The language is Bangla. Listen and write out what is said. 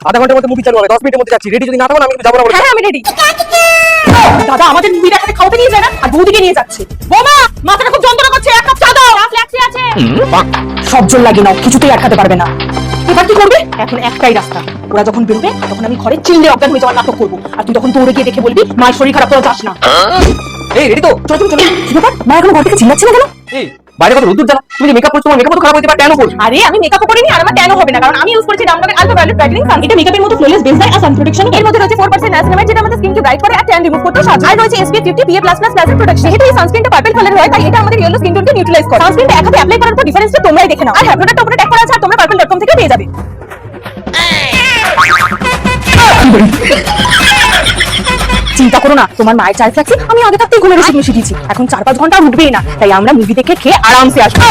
আধা ঘন্টার মধ্যে মুভি চালু হবে, 10 মিনিটের মধ্যে যাচ্ছি। রেডি যদি না থাকো না আমি কিন্তু যাবো না। হ্যাঁ আমি রেডি। দাদা আমাদের মুভি দেখাতে খাওয়াতে নিয়ে যায় না, আর বৌদিকে নিয়ে যাচ্ছে। বোমা মাথাটা খুব যন্ত্রণা করছে, এক কাপ চা দাও। ফ্ল্যাক্সি আছে। সব জল লাগে না, কিছুতেই আটকাতে পারবে না। এবার কি করবে? এখন একটাই রাস্তা, ওরা যখন বেরোবে তখন আমি ঘরে চিল্লে অজ্ঞান হয়ে যাওয়ার নাটক করবো, আর তুই তখন দৌড়ে গিয়ে দেখে বলবি মায়ের শরীর খারাপ, তোরা যাস না। এই রেডি তো? চলো চলো চলো। কি ব্যাপার, মা এখন ঘর থেকে চিল্লাচ্ছে না কেন? এই বাইরে কত রোদ্দুর জানো, তুমি যে মেকআপ করছো, তোমার মেকআপ তো খারাপ হতে পারে, কেন করছো? আরে আমি মেকআপ করিনি, আর আমার ট্যানও হবে না, কারণ আমি ইউজ করেছি ডামডকের আল্ট্রাভায়োলেট ব্রাইটনিং সান। এটা মেকআপের মতো ফ্ললেস বেস দেয় আর সান প্রোটেকশন। এর মধ্যে রয়েছে 4% নাইসিনামাইড, যেটা আমাদের স্কিনকে ব্রাইট করে আর ট্যান রিমুভ করতে সাহায্য করে। আর রয়েছে SPF 50 PA++ প্লাজেন্ট প্রোটেকশন। যেহেতু এই সানস্ক্রিনটা পার্পল কালার হয়, তাই এটা আমাদের ইয়েলো স্কিন টোনকে নিউট্রালাইজ করে। সানস্ক্রিনটা এক হাতে অ্যাপ্লাই করার পর ডিফারেন্সটা তোমরাই দেখে নাও। আর হ্যাঁ, প্রোডাক্টটা উপরে ট্যাগ করা আছে, আর তোমরা purple.com থেকে পেয়ে যাবে। চিন্তা করো না, তোমার মায়ের চাল ফ্ল্যাক্সি আমি আগে থাকতেই ঘুমের ওষুধ মিশিয়ে দিয়েছি। এখন 4-5 ঘন্টা উঠবেই না, তাই আমরা মুভি দেখে খেয়ে আরামসে আসবো।